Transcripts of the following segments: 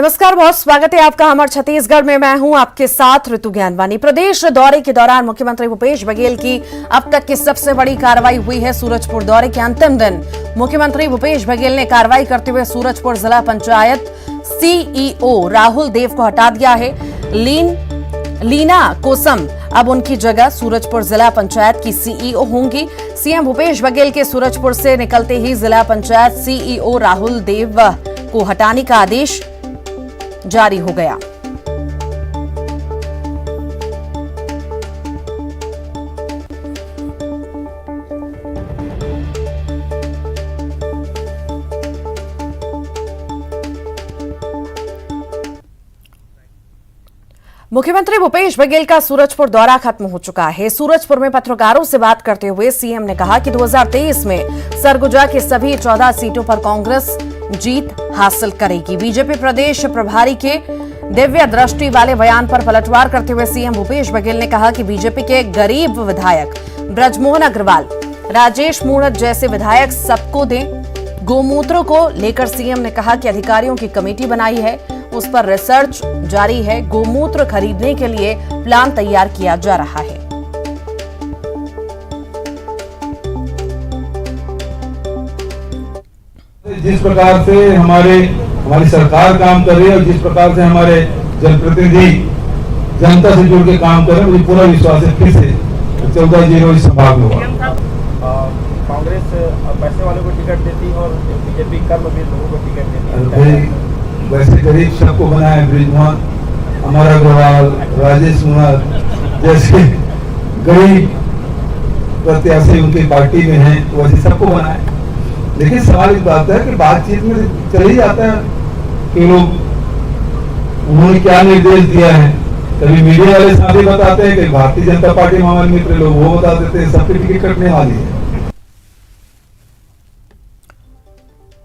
नमस्कार, बहुत स्वागत है आपका हमारे छत्तीसगढ़ में। मैं हूं आपके साथ ऋतु ज्ञानवानी। प्रदेश दौरे के दौरान मुख्यमंत्री भूपेश बघेल की अब तक की सबसे बड़ी कार्रवाई हुई है। सूरजपुर दौरे के अंतिम दिन मुख्यमंत्री भूपेश बघेल ने कार्रवाई करते हुए सूरजपुर जिला पंचायत सीईओ राहुल देव को हटा दिया है। लीना कोसम अब उनकी जगह सूरजपुर जिला पंचायत की सीईओ होंगी। सीएम भूपेश बघेल के सूरजपुर से निकलते ही जिला पंचायत सीईओ राहुल देव को हटाने का आदेश जारी हो गया। मुख्यमंत्री भूपेश बघेल का सूरजपुर दौरा खत्म हो चुका है। सूरजपुर में पत्रकारों से बात करते हुए सीएम ने कहा कि 2023 में सरगुजा की सभी 14 सीटों पर कांग्रेस जीत हासिल करेगी। बीजेपी प्रदेश प्रभारी के दिव्य दृष्टि वाले बयान पर पलटवार करते हुए सीएम भूपेश बघेल ने कहा कि बीजेपी के गरीब विधायक ब्रजमोहन अग्रवाल, राजेश मूणत जैसे विधायक सबको दें। गोमूत्रों को लेकर सीएम ने कहा कि अधिकारियों की कमेटी बनाई है, उस पर रिसर्च जारी है। गोमूत्र खरीदने के लिए प्लान तैयार किया जा रहा है। जिस प्रकार से हमारी सरकार काम कर रही है और जिस प्रकार से हमारे जनप्रतिनिधि जनता से जुड़ के काम कर रहे हैं, मुझे पूरा विश्वास है फिर से 14-0 इस संभाग में होगा। कांग्रेस पैसे वालों को टिकट देती और बीजेपी कर्मवीर लोगों को टिकट देती है। वैसे गरीब सबको बनाए, ब्रिजमोहन, अमर अग्रवाल, राजेश मूणत जैसे गरीब प्रत्याशी उनकी पार्टी में हैं, वैसे सबको बनाए। लेकिन सवाल इस बात है कि बातचीत में चल ही जाता है कि लोग उन्होंने क्या निर्देश दिया है। कभी मीडिया वाले साथी बताते हैं, कभी भारतीय जनता पार्टी में हमारे मित्र लोग वो बता देते हैं। सबकी टिकट कटने वाली है।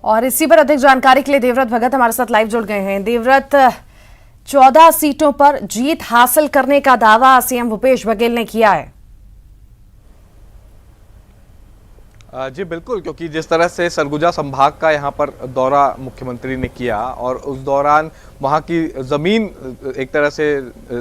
और इसी पर अधिक जानकारी के लिए देवव्रत भगत हमारे साथ लाइव जुड़ गए हैं। देवव्रत, 14 सीटों पर जीत हासिल करने का दावा सीएम भूपेश बघेल ने किया है। जी बिल्कुल, क्योंकि जिस तरह से सरगुजा संभाग का यहाँ पर दौरा मुख्यमंत्री ने किया और उस दौरान वहाँ की ज़मीन एक तरह से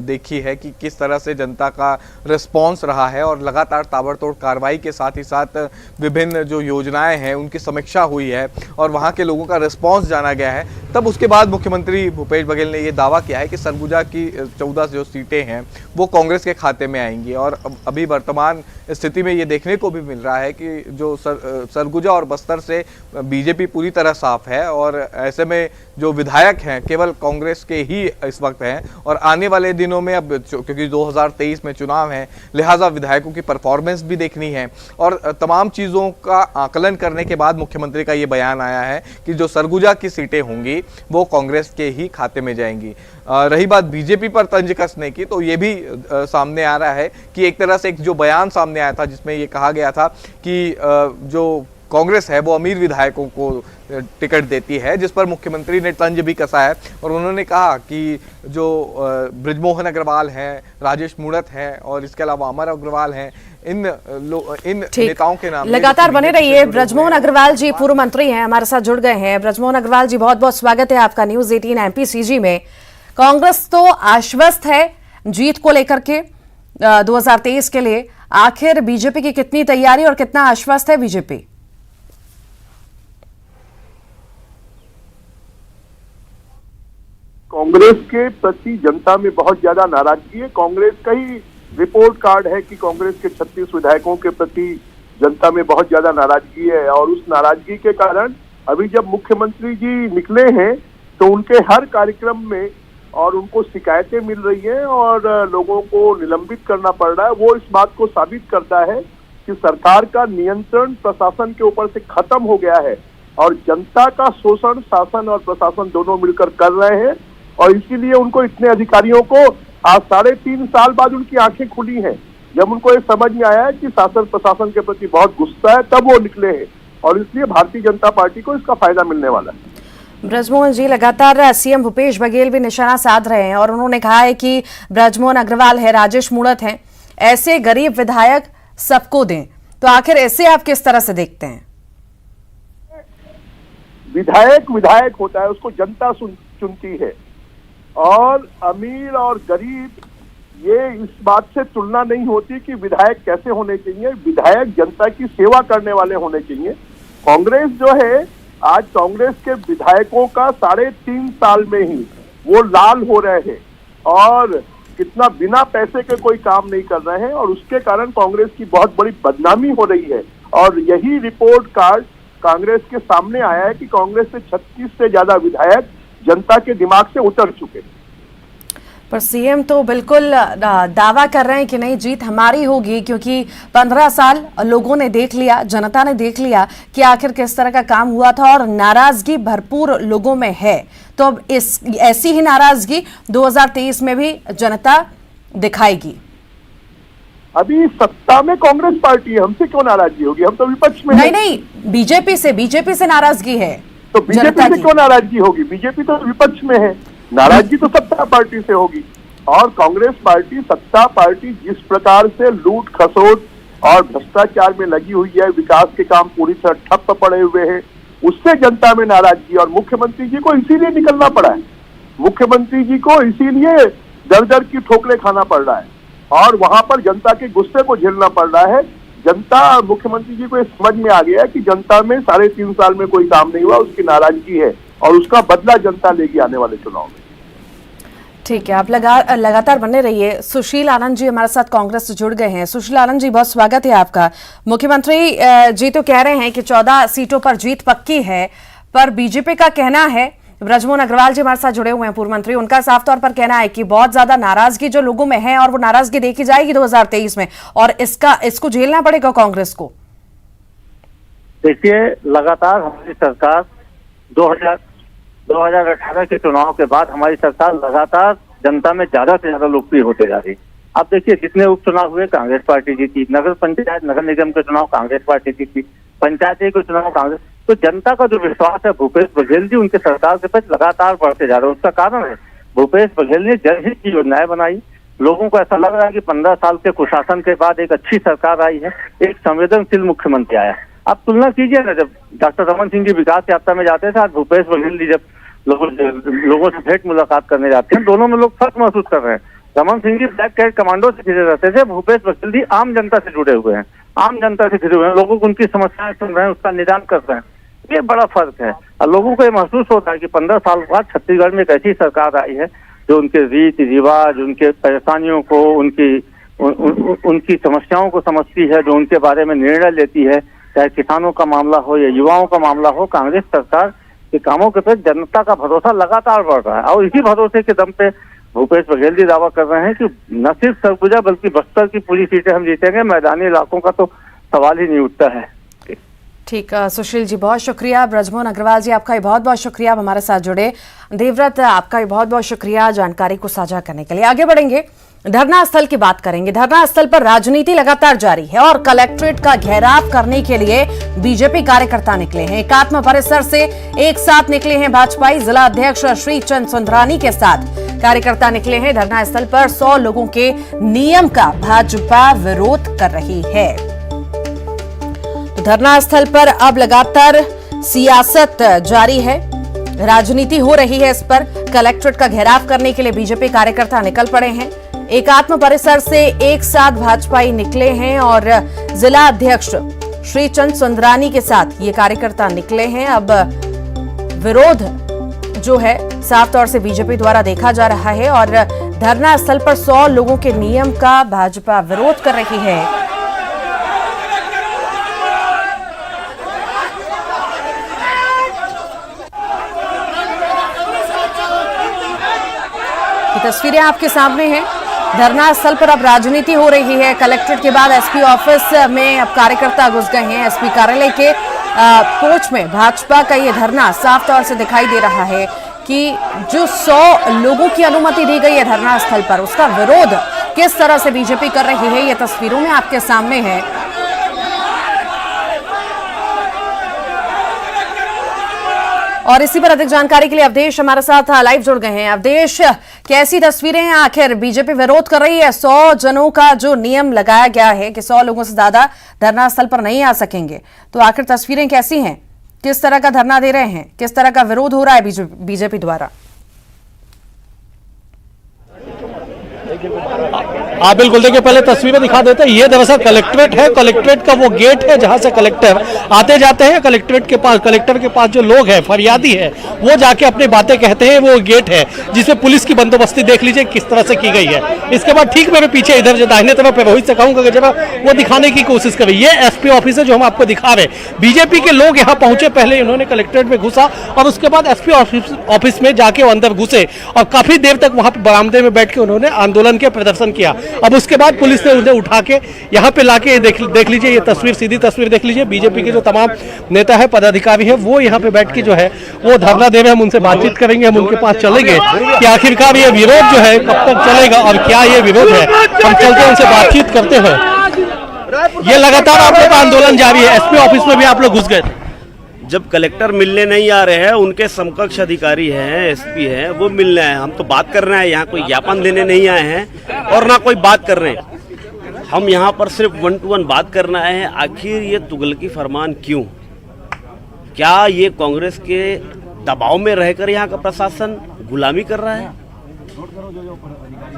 देखी है कि किस तरह से जनता का रिस्पांस रहा है और लगातार ताबड़तोड़ कार्रवाई के साथ ही साथ विभिन्न जो योजनाएं हैं उनकी समीक्षा हुई है और वहाँ के लोगों का रिस्पांस जाना गया है। तब उसके बाद मुख्यमंत्री भूपेश बघेल ने ये दावा किया है कि सरगुजा की 14 जो सीटें हैं वो कांग्रेस के खाते में आएंगी। और अभी वर्तमान स्थिति में ये देखने को भी मिल रहा है कि जो सरगुजा और बस्तर से बीजेपी पूरी तरह साफ है और ऐसे में जो विधायक हैं केवल कांग्रेस के ही इस वक्त हैं। और आने वाले दिनों में अब क्योंकि 2023 में चुनाव है, लिहाजा विधायकों की परफॉर्मेंस भी देखनी है और तमाम चीज़ों का आकलन करने के बाद मुख्यमंत्री का ये बयान आया है कि जो सरगुजा की सीटें होंगी वो कांग्रेस के ही खाते में जाएंगी। रही बात बीजेपी पर तंज कसने की, तो ये भी सामने आ रहा है कि एक तरह से एक जो बयान सामने आया था जिसमें ये कहा गया था कि जो कांग्रेस है वो अमीर विधायकों को टिकट देती है, जिस पर मुख्यमंत्री ने तंज भी कसा है और उन्होंने कहा कि जो ब्रजमोहन अग्रवाल हैं, राजेश मूणत हैं और इसके अलावा अमर अग्रवाल हैं, इन नेताओं के नाम लगातार बने रहिए। ब्रजमोहन अग्रवाल जी पूर्व मंत्री हैं, हमारे साथ जुड़ गए हैं। ब्रजमोहन अग्रवाल जी, बहुत बहुत स्वागत है आपका न्यूज़ 18 एमपीसीजी में। कांग्रेस तो आश्वस्त है जीत को लेकर के 2023 के लिए, आखिर बीजेपी की कितनी तैयारी और कितना आश्वस्त है बीजेपी? कांग्रेस के प्रति जनता में बहुत ज्यादा नाराजगी है। कांग्रेस का ही रिपोर्ट कार्ड है कि कांग्रेस के 36 विधायकों के प्रति जनता में बहुत ज्यादा नाराजगी है और उस नाराजगी के कारण अभी जब मुख्यमंत्री जी निकले हैं तो उनके हर कार्यक्रम में और उनको शिकायतें मिल रही हैं और लोगों को निलंबित करना पड़ रहा है। वो इस बात को साबित करता है कि सरकार का नियंत्रण प्रशासन के ऊपर से खत्म हो गया है और जनता का शोषण शासन और प्रशासन दोनों मिलकर कर रहे हैं और इसीलिए उनको इतने अधिकारियों को आज 3.5 साल बाद उनकी आंखें खुली हैं। जब उनको ये समझ में आया है कि शासन प्रशासन के प्रति बहुत गुस्सा है, तब वो निकले हैं और इसलिए भारतीय जनता पार्टी को इसका फायदा मिलने वाला है। ब्रजमोहन जी, लगातार सीएम भूपेश बघेल भी निशाना साध रहे हैं और उन्होंने कहा है कि ब्रजमोहन अग्रवाल है, राजेश मूणत हैं, ऐसे गरीब विधायक सबको दें। तो आखिर ऐसे आप किस तरह से देखते हैं? विधायक विधायक होता है, उसको जनता चुनती है। और अमीर और गरीब, ये इस बात से तुलना नहीं होती कि विधायक कैसे होने चाहिए। विधायक जनता की सेवा करने वाले होने चाहिए। कांग्रेस जो है, आज कांग्रेस के विधायकों का 3.5 साल में ही वो लाल हो रहे हैं और कितना बिना पैसे के कोई काम नहीं कर रहे हैं, और उसके कारण कांग्रेस की बहुत बड़ी बदनामी हो रही है। और यही रिपोर्ट कार्ड कांग्रेस के सामने आया है कि कांग्रेस से 36 से ज्यादा विधायक जनता के दिमाग से उतर चुके। पर सीएम तो बिल्कुल दावा कर रहे हैं कि नहीं, जीत हमारी होगी, क्योंकि 15 साल लोगों ने देख लिया, जनता ने देख लिया कि आखिर किस तरह का काम हुआ था और नाराजगी भरपूर लोगों में है। तो अब ऐसी ही नाराजगी 2023 में भी जनता दिखाएगी। अभी सत्ता में कांग्रेस पार्टी है, हमसे क्यों नाराजगी होगी? हम तो विपक्ष में नहीं, बीजेपी से नाराजगी है। तो बीजेपी से क्यों नाराजगी होगी? बीजेपी तो विपक्ष में है, नाराजगी तो सत्ता पार्टी से होगी। और कांग्रेस पार्टी, सत्ता पार्टी जिस प्रकार से लूट खसोट और भ्रष्टाचार में लगी हुई है, विकास के काम पूरी तरह ठप्प पड़े हुए हैं, उससे जनता में नाराजगी। और मुख्यमंत्री जी को इसीलिए निकलना पड़ा है, मुख्यमंत्री जी को इसीलिए दर दर की ठोकरें खाना पड़ रहा है और वहां पर जनता के गुस्से को झेलना पड़ रहा है। जनता, मुख्यमंत्री जी को समझ में आ गया कि जनता में 3.5 साल में कोई काम नहीं हुआ, उसकी नाराजगी है और उसका बदला जनता लेगी आने वाले चुनाव में। ठीक है, आप लगातार बने रहिए। सुशील आनंद जी हमारे साथ कांग्रेस से जुड़ गए हैं। सुशील आनंद जी, बहुत स्वागत है आपका। मुख्यमंत्री जी तो कह रहे हैं कि 14 सीटों पर जीत पक्की है, पर बीजेपी का कहना है, ब्रजमोहन अग्रवाल जी हमारे साथ जुड़े हुए हैं, पूर्व मंत्री, उनका साफ तौर पर कहना है कि बहुत ज्यादा नाराजगी जो लोगों में है और वो नाराजगी देखी जाएगी 2023 में, और इसको झेलना पड़ेगा कांग्रेस को। देखिए, लगातार हमारी सरकार 2018 के चुनाव के बाद हमारी सरकार लगातार जनता में ज्यादा से ज्यादा लोकप्रिय होते जा रही। अब देखिए, जितने उपचुनाव हुए कांग्रेस पार्टी जीती, नगर पंचायत नगर निगम के चुनाव कांग्रेस पार्टी जीती, पंचायती के चुनाव कांग्रेस। तो जनता का जो विश्वास है भूपेश बघेल जी उनके सरकार के प्रति लगातार बढ़ते जा रहे हैं। उसका कारण है भूपेश बघेल ने जनहित की योजनाएं बनाई। लोगों को ऐसा लग रहा है कि 15 साल के कुशासन के बाद एक अच्छी सरकार आई है, एक संवेदनशील मुख्यमंत्री आया। आप तुलना कीजिए ना, जब डॉक्टर रमन सिंह जी विकास यात्रा में जाते थे, आज भूपेश बघेल जी जब लोगों से भेंट मुलाकात करने जाते हैं, दोनों में लोग फर्क महसूस कर रहे हैं। Raman Singh ji black cat commando से घिरे रहते थे, भूपेश बघेल जी आम जनता से जुड़े हुए हैं, आम जनता से घिरे हुए हैं, लोगों को उनकी समस्याएं सुन रहे हैं, उसका निदान कर रहे हैं। ये बड़ा फर्क है और लोगों को ये महसूस होता है कि 15 साल बाद छत्तीसगढ़ में एक ऐसी सरकार आई है जो उनके रीति रिवाज, उनके परेशानियों को, उनकी समस्याओं को समझती है, जो उनके बारे में निर्णय लेती है, चाहे किसानों का मामला हो या युवाओं का मामला हो। कांग्रेस सरकार के कामों के प्रति जनता का भरोसा लगातार बढ़ रहा है और इसी भरोसे के दम पे भूपेश बघेल जी दावा कर रहे हैं कि न सिर्फ सरगुजा बल्कि बस्तर की पूरी सीटें हम जीतेंगे। मैदानी इलाकों का तो सवाल ही नहीं उठता है। ठीक, सुशील जी बहुत शुक्रिया। ब्रजमोहन अग्रवाल जी आपका भी बहुत बहुत शुक्रिया, आप हमारे साथ जुड़े। देवव्रत आपका भी बहुत बहुत शुक्रिया जानकारी को साझा करने के लिए। आगे बढ़ेंगे, धरना स्थल की बात करेंगे। धरना स्थल पर राजनीति लगातार जारी है और कलेक्ट्रेट का घेराव करने के लिए बीजेपी कार्यकर्ता निकले हैं। एकात्म परिसर से एक साथ निकले हैं भाजपाई जिला अध्यक्ष श्रीचंद सुंदरानी के साथ कार्यकर्ता निकले हैं। धरना स्थल पर 100 लोगों के नियम का भाजपा विरोध कर रही है। धरना स्थल पर अब लगातार सियासत जारी है, राजनीति हो रही है। इस पर कलेक्ट्रेट का घेराव करने के लिए बीजेपी कार्यकर्ता निकल पड़े हैं। एकात्म परिसर से एक साथ भाजपाई निकले हैं और जिला अध्यक्ष श्रीचंद सुंदरानी के साथ ये कार्यकर्ता निकले हैं। अब विरोध जो है साफ तौर से बीजेपी द्वारा देखा जा रहा है और धरना स्थल पर 100 लोगों के नियम का भाजपा विरोध कर रही है। तस्वीरें आपके सामने हैं। धरना स्थल पर अब राजनीति हो रही है। कलेक्ट्रेट के बाद एसपी ऑफिस में अब कार्यकर्ता घुस गए हैं। एसपी कार्यालय के कोच में भाजपा का ये धरना साफ तौर से दिखाई दे रहा है कि जो 100 लोगों की अनुमति दी गई है धरना स्थल पर, उसका विरोध किस तरह से बीजेपी कर रही है, ये तस्वीरों में आपके सामने है। और इसी पर अधिक जानकारी के लिए अवधेश हमारे साथ लाइव जुड़ गए हैं। अवधेश, कैसी तस्वीरें हैं? आखिर बीजेपी विरोध कर रही है, 100 जनों का जो नियम लगाया गया है कि 100 लोगों से ज्यादा धरना स्थल पर नहीं आ सकेंगे, तो आखिर तस्वीरें कैसी हैं? किस तरह का धरना दे रहे हैं? किस तरह का विरोध हो रहा है बीजेपी द्वारा? आप बिल्कुल देखिए, पहले तस्वीरें दिखा देते हैं। ये दरअसल कलेक्ट्रेट है, कलेक्ट्रेट का वो गेट है जहां से कलेक्टर आते जाते हैं। कलेक्ट्रेट के पास, कलेक्टर के पास जो लोग हैं, फरियादी है, वो जाके अपनी बातें कहते हैं। वो गेट है जिसमें पुलिस की बंदोबस्ती देख लीजिए किस तरह से की गई है। इसके बाद ठीक मेरे पीछे इधर जो दाहिने तरफ है, रोहित से कहूंगा कि जरा वो दिखाने की कोशिश करें। ये एसपी ऑफिस है जो हम आपको दिखा रहे हैं। बीजेपी के लोग यहाँ पहुंचे, पहले इन्होंने कलेक्ट्रेट में घुसा और उसके बाद एसपी ऑफिस में जाके अंदर घुसे और काफी देर तक वहां पर बरामदे में बैठ के उन्होंने आंदोलन के प्रदर्शन किया। अब उसके बाद पुलिस ने उन्हें उठा के यहाँ पे लाके देख लीजिए, ये तस्वीर, सीधी तस्वीर देख लीजिए। बीजेपी के जो तमाम नेता है, पदाधिकारी है, वो यहाँ पे बैठ के जो है वो धरना दे रहे हैं। हम उनसे बातचीत करेंगे, हम उनके पास चलेंगे कि आखिरकार ये विरोध जो है कब तक चलेगा और क्या ये विरोध है। हम चलते हैं, उनसे बातचीत करते हैं। ये लगातार आप लोग का आंदोलन जारी है। एसपी ऑफिस में भी आप लोग घुस गए थे। जब कलेक्टर मिलने नहीं आ रहे हैं, उनके समकक्ष अधिकारी हैं, एसपी हैं, वो मिलने आए। हम तो बात कर रहे हैं, यहाँ कोई ज्ञापन देने नहीं आए हैं और ना कोई बात कर रहे हैं। हम यहाँ पर सिर्फ 1 to 1 बात करना आए हैं। आखिर ये तुगलकी फरमान क्यों? क्या ये कांग्रेस के दबाव में रहकर यहाँ का प्रशासन गुलामी कर रहा है?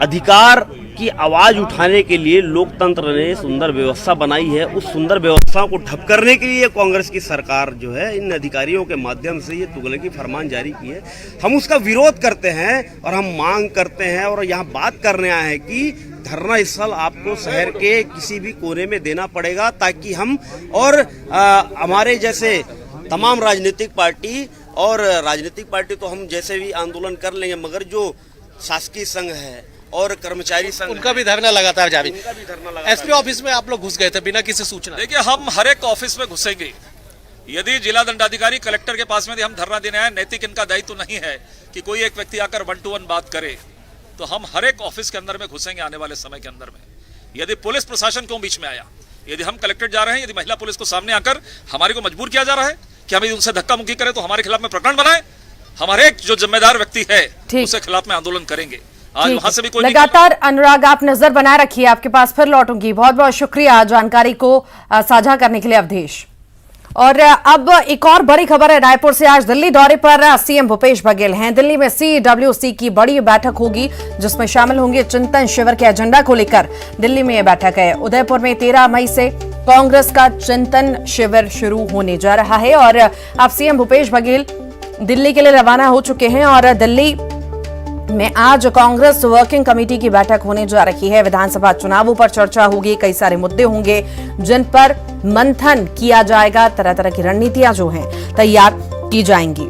अधिकार की आवाज उठाने के लिए लोकतंत्र ने सुंदर व्यवस्था बनाई है। उस सुंदर व्यवस्था को ठप करने के लिए कांग्रेस की सरकार जो है इन अधिकारियों के माध्यम से ये तुगलकी फरमान जारी की है। हम उसका विरोध करते हैं और हम मांग करते हैं और यहाँ बात करने आए हैं कि धरना स्थल आपको शहर के किसी भी कोने में देना पड़ेगा, ताकि हम और हमारे जैसे तमाम राजनीतिक पार्टी, और राजनीतिक पार्टी तो हम जैसे भी आंदोलन कर लेंगे, मगर जो शासकीय संघ है और कर्मचारी संघ, उनका भी धरना लगातार जारी। एसपी ऑफिस में आप लोग घुस गए थे बिना किसी सूचना। देखिए, हम हर एक ऑफिस में घुसेंगे। यदि जिला दंडाधिकारी कलेक्टर के पास में हम धरना देने आए, नैतिक इनका दायित्व नहीं है कि कोई एक व्यक्ति आकर 1 to 1 बात करे, तो हम हर एक ऑफिस के अंदर में घुसेंगे आने वाले समय के अंदर में। यदि पुलिस प्रशासन क्यों बीच में आया, यदि हम कलेक्ट्रेट जा रहे हैं, यदि महिला पुलिस को सामने आकर हमारे को मजबूर किया जा रहा है कि हम उनसे धक्का मुक्की करें तो हमारे खिलाफ में प्रकरण बनाए, हमारे एक जो जिम्मेदार व्यक्ति है उसके खिलाफ में आंदोलन करेंगे। आज वहां से भी कोई लगातार अनुराग आप नजर बनाए रखिए, आपके पास फिर लौटूंगी। बहुत बहुत शुक्रिया जानकारी को साझा करने के लिए अवधेश। और अब एक और बड़ी खबर है, रायपुर से आज दिल्ली दौरे पर सीएम भूपेश बघेल हैं। दिल्ली में CWC की बड़ी बैठक होगी जिसमें शामिल होंगे चिंतन शिविर के एजेंडा को लेकर दिल्ली में यह बैठक है। उदयपुर में 13 मई से कांग्रेस का चिंतन शिविर शुरू होने जा रहा है और अब सीएम भूपेश बघेल दिल्ली के लिए रवाना हो चुके हैं और दिल्ली में आज कांग्रेस वर्किंग कमेटी की बैठक होने जा रही है। विधानसभा चुनावों पर चर्चा होगी, कई सारे मुद्दे होंगे जिन पर मंथन किया जाएगा। तरह तरह की रणनीतियां जो हैं तैयार की जाएंगी।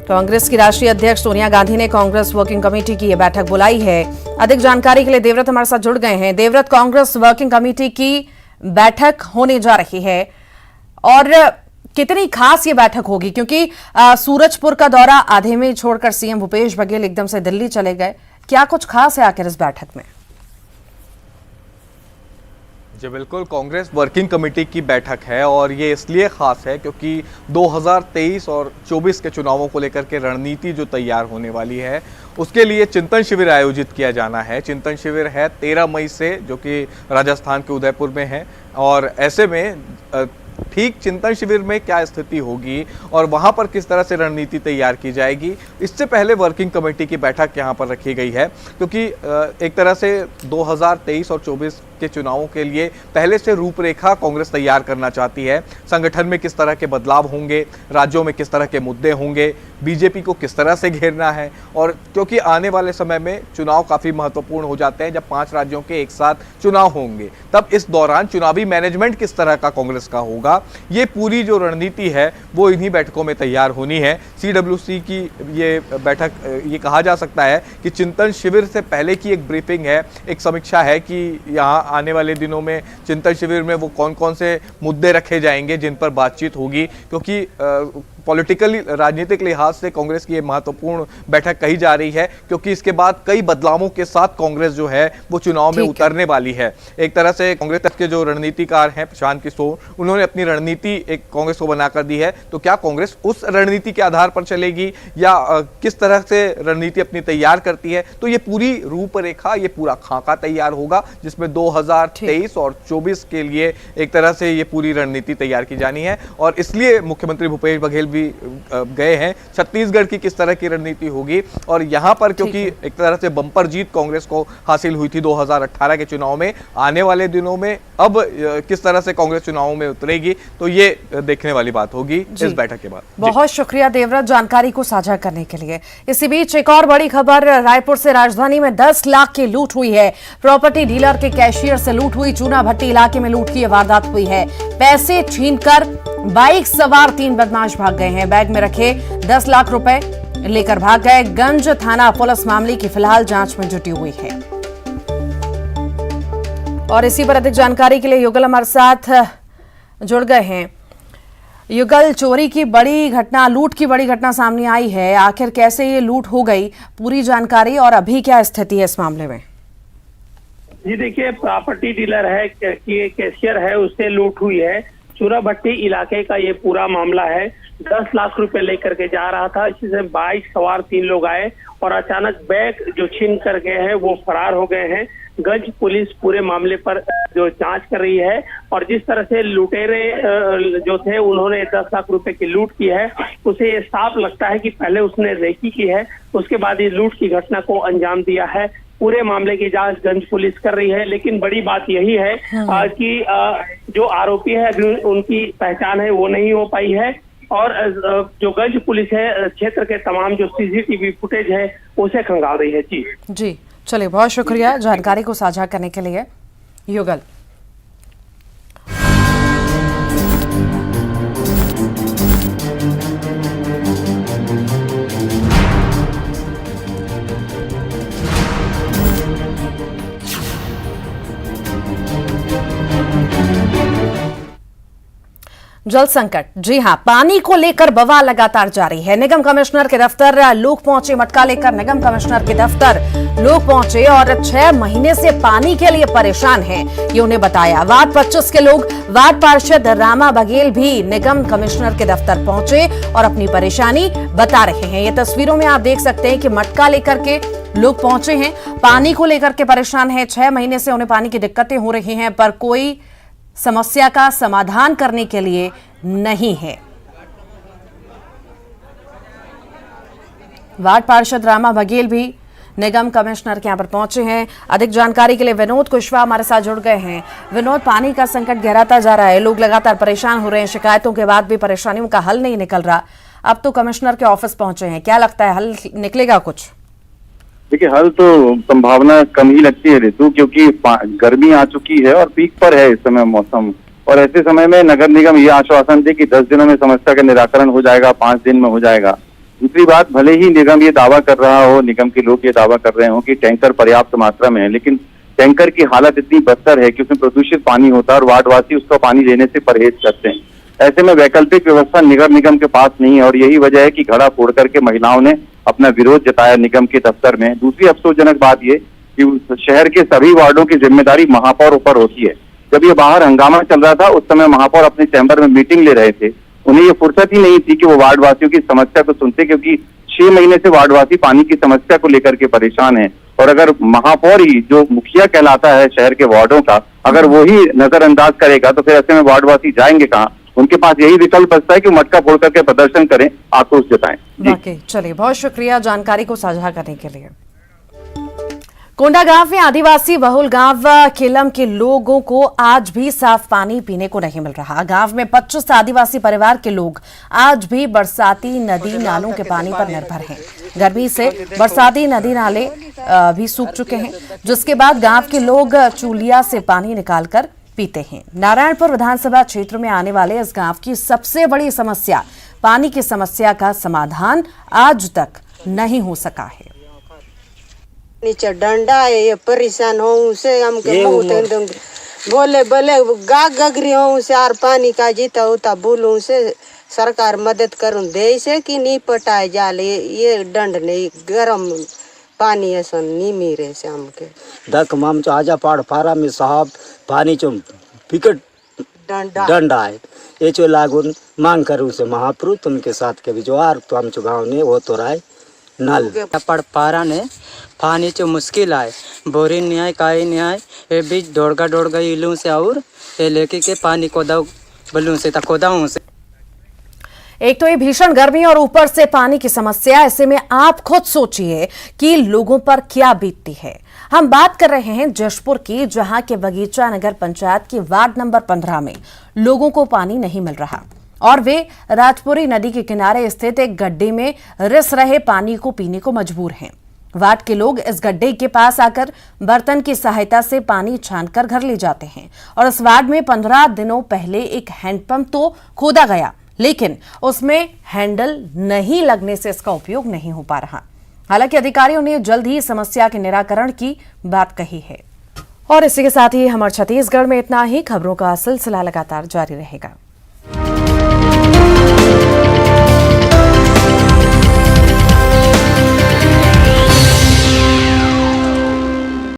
कांग्रेस की राष्ट्रीय अध्यक्ष सोनिया गांधी ने कांग्रेस वर्किंग कमेटी की यह बैठक बुलाई है। अधिक जानकारी के लिए देवव्रत हमारे साथ जुड़ गए हैं। देवव्रत, कांग्रेस वर्किंग कमेटी की बैठक होने जा रही है और कितनी खास ये बैठक होगी, क्योंकि सूरजपुर का दौरा आधे में छोड़कर सीएम भूपेश बघेल एकदम से दिल्ली चले गए। क्या कुछ खास है आखिर इस बैठक में? जी बिल्कुल, कांग्रेस वर्किंग कमेटी की बैठक है और ये इसलिए खास है क्योंकि 2023 और 24 के चुनावों को लेकर के रणनीति जो तैयार होने वाली है उसके लिए चिंतन शिविर आयोजित किया जाना है। चिंतन शिविर है 13 मई से, जो कि राजस्थान के उदयपुर में है और ऐसे में ठीक चिंतन शिविर में क्या स्थिति होगी और वहां पर किस तरह से रणनीति तैयार की जाएगी, इससे पहले वर्किंग कमेटी की बैठक यहां पर रखी गई है। क्योंकि एक तरह से 2023 और 24 के चुनावों के लिए पहले से रूपरेखा कांग्रेस तैयार करना चाहती है। संगठन में किस तरह के बदलाव होंगे, राज्यों में किस तरह के मुद्दे होंगे, बीजेपी को किस तरह से घेरना है। और क्योंकि आने वाले समय में चुनाव काफ़ी महत्वपूर्ण हो जाते हैं, जब 5 राज्यों के एक साथ चुनाव होंगे, तब इस दौरान चुनावी मैनेजमेंट किस तरह का कांग्रेस का होगा, ये पूरी जो रणनीति है वो इन्हीं बैठकों में तैयार होनी है। CWC की ये बैठक, ये कहा जा सकता है कि चिंतन शिविर से पहले की एक ब्रीफिंग है, एक समीक्षा है कि यहाँ आने वाले दिनों में चिंतन शिविर में वो कौन कौन से मुद्दे रखे जाएंगे जिन पर बातचीत होगी। क्योंकि पॉलिटिकली, राजनीतिक लिहाज से कांग्रेस की ये महत्वपूर्ण बैठक कही जा रही है, क्योंकि इसके बाद कई बदलावों के साथ कांग्रेस जो है वो चुनाव में उतरने वाली है। एक तरह से कांग्रेस के जो रणनीतिकार हैं प्रशांत किशोर, उन्होंने अपनी रणनीति एक कांग्रेस को बनाकर दी है। तो क्या कांग्रेस उस रणनीति के आधार पर चलेगी या किस तरह से रणनीति अपनी तैयार करती है, तो ये पूरी रूपरेखा, ये पूरा खाका तैयार होगा जिसमें 2023 और 24 के लिए एक तरह से ये पूरी रणनीति तैयार की जानी है। और इसलिए मुख्यमंत्री भूपेश बघेल भी गए हैं। छत्तीसगढ़ की किस तरह की रणनीति होगी, और यहाँ पर क्योंकि एक तरह से बम्पर जीत कांग्रेस को हासिल हुई थी 2018 के चुनाव में, आने वाले दिनों में अब किस तरह से कांग्रेस चुनावों में उतरेगी, तो ये देखने वाली बात होगी इस बैठक के बाद। बहुत शुक्रिया देवव्रत जानकारी को साझा करने के लिए। इसी बीच एक और बड़ी खबर, रायपुर से राजधानी में 10 लाख की लूट हुई है। प्रॉपर्टी डीलर के कैशियर से लूट हुई। चूना भट्टी इलाके में लूट की वारदात हुई है। पैसे छीनकर बाइक सवार 3 बदमाश भाग गए हैं। बैग में रखे 10 लाख रुपए लेकर भाग गए। गंज थाना पुलिस मामले की फिलहाल जांच में जुटी हुई है। और इसी पर अधिक जानकारी के लिए युगल हमारे साथ जुड़ गए हैं। युगल, चोरी की बड़ी घटना, लूट की बड़ी घटना सामने आई है, आखिर कैसे ये लूट हो गई, पूरी जानकारी और अभी क्या स्थिति है इस मामले में? जी देखिए, प्रॉपर्टी डीलर है कि कैशियर है, उससे लूट हुई है। चूरा भट्टी इलाके का ये पूरा मामला है। 10 लाख रुपए लेकर के जा रहा था। इससे बाइक सवार 3 लोग आए और अचानक बैग जो छीन कर गए हैं वो फरार हो गए हैं। गंज पुलिस पूरे मामले पर जो जांच कर रही है, और जिस तरह से लुटेरे जो थे उन्होंने 10 लाख रुपए की लूट की है, उसे ये साफ लगता है कि पहले उसने रेकी की है, उसके बाद इस लूट की घटना को अंजाम दिया है। पूरे मामले की जांच गंज पुलिस कर रही है, लेकिन बड़ी बात यही है कि जो आरोपी है अभी उनकी पहचान है वो नहीं हो पाई है, और जो गंज पुलिस है क्षेत्र के तमाम जो सीसीटीवी फुटेज है उसे खंगाल रही है। जी चलिए, बहुत शुक्रिया जानकारी को साझा करने के लिए युगल। जल संकट, जी हां, पानी को लेकर बवाल लगातार जारी है। निगम कमिश्नर के दफ्तर लोग पहुंचे, मटका लेकर निगम कमिश्नर के दफ्तर लोग पहुंचे और 6 महीने से पानी के लिए परेशान हैं, ये उन्हें बताया। वार्ड 25 के लोग, वार्ड पार्षद रामा बघेल भी निगम कमिश्नर के दफ्तर पहुंचे और अपनी परेशानी बता रहे हैं। ये तस्वीरों में आप देख सकते हैं कि मटका लेकर के लोग पहुंचे हैं, पानी को लेकर के परेशान हैं। 6 महीने से उन्हें पानी की दिक्कतें हो रही हैं, पर कोई समस्या का समाधान करने के लिए नहीं है। वार्ड पार्षद रामा बघेल भी निगम कमिश्नर के यहां पर पहुंचे हैं। अधिक जानकारी के लिए विनोद कुशवाहा हमारे साथ जुड़ गए हैं। विनोद, पानी का संकट गहराता जा रहा है, लोग लगातार परेशान हो रहे हैं, शिकायतों के बाद भी परेशानियों का हल नहीं निकल रहा। अब तो कमिश्नर के ऑफिस पहुंचे हैं, क्या लगता है हल निकलेगा कुछ? देखिए, हल तो संभावना कम ही लगती है ऋतु, क्योंकि गर्मी आ चुकी है और पीक पर है इस समय मौसम, और ऐसे समय में नगर निगम ये आश्वासन दे कि 10 दिनों में समस्या का निराकरण हो जाएगा, 5 दिन में हो जाएगा। दूसरी बात, भले ही निगम ये दावा कर रहा हो, निगम के लोग ये दावा कर रहे हो कि टैंकर पर्याप्त मात्रा में है, लेकिन टैंकर की हालत इतनी बदतर है कि उसमें प्रदूषित पानी होता है और वार्डवासी उसका पानी लेने से परहेज करते हैं। ऐसे में वैकल्पिक व्यवस्था नगर निगम के पास नहीं है, और यही वजह है कि घड़ा फोड़ करके महिलाओं ने अपना विरोध जताया निगम के दफ्तर में। दूसरी अफसोसजनक बात ये कि शहर के सभी वार्डों की जिम्मेदारी महापौर ऊपर होती है। जब ये बाहर हंगामा चल रहा था उस समय महापौर अपने चैम्बर में मीटिंग ले रहे थे, उन्हें ये फुर्सत ही नहीं थी कि वो वार्डवासियों की समस्या को सुनते, क्योंकि 6 महीने से वार्डवासी पानी की समस्या को लेकर के परेशान है। और अगर महापौर ही, जो मुखिया कहलाता है शहर के वार्डों का, अगर वो ही नजरअंदाज करेगा तो फिर ऐसे में वार्डवासी जाएंगे कहाँ? उनके पास यही विकल्प बचता है कि मटका फोड़ करके प्रदर्शन करें, आक्रोश जताएं। वाकई, चलिए, बहुत शुक्रिया जानकारी को साझा करने के लिए। कोंडागांव में आदिवासी बहुल गांव केलम के लोगों को आज भी साफ पानी पीने को नहीं मिल रहा। गांव में 25 आदिवासी परिवार के लोग आज भी बरसाती नदी नालों के पानी पर निर्भर हैं। गर्मी से बरसाती नदी नाले भी सूख चुके हैं, जिसके बाद गांव के लोग चूलिया से पानी निकालकर पीते हैं। नारायणपुर विधानसभा क्षेत्र में आने वाले इस गांव की सबसे बड़ी समस्या पानी की समस्या का समाधान आज तक नहीं हो सका है। नीचे डंडा है, ये परेशान हो उसे हमके बोले बोले गगरी हो उसे और पानी का जीता होता बोलूं से सरकार मदद करूं दे से कि नहीं पटाए जाले, ये दंड नहीं गरम पानी ऐसा नहीं मेरे से हमके दक माम चो आजा पाड़ फारा में साहब पानी चो विकट डंडा है, ये चो लागून मांग करूं से महाप्रभु तुमके साथ के भी जो आर तो हम चो गाँव ने वो तो राय नल पड़ पारा ने पानी चो मुश्किल आए, बोरी नहीं आए, काई नहीं आए, ये बीच दौड़ गई इलू से और ये लेके के पानी को दाऊ बलू से तकोदाऊ से। एक तो ये भीषण गर्मी और ऊपर से पानी की समस्या, ऐसे में आप खुद सोचिए कि लोगों पर क्या बीतती है। हम बात कर रहे हैं जशपुर की, जहां के बगीचा नगर पंचायत की वार्ड नंबर 15 में लोगों को पानी नहीं मिल रहा और वे राजपुरी नदी के किनारे स्थित एक गड्ढे में रिस रहे पानी को पीने को मजबूर हैं। वार्ड के लोग इस गड्ढे के पास आकर बर्तन की सहायता से पानी छानकर घर ले जाते हैं और इस वार्ड में 15 दिनों पहले एक हैंडपंप तो खोदा गया, लेकिन उसमें हैंडल नहीं लगने से इसका उपयोग नहीं हो पा रहा। हालांकि अधिकारियों ने जल्द ही समस्या के निराकरण की बात कही है। और इसी के साथ ही हमारे छत्तीसगढ़ में इतना ही। खबरों का सिलसिला लगातार जारी रहेगा।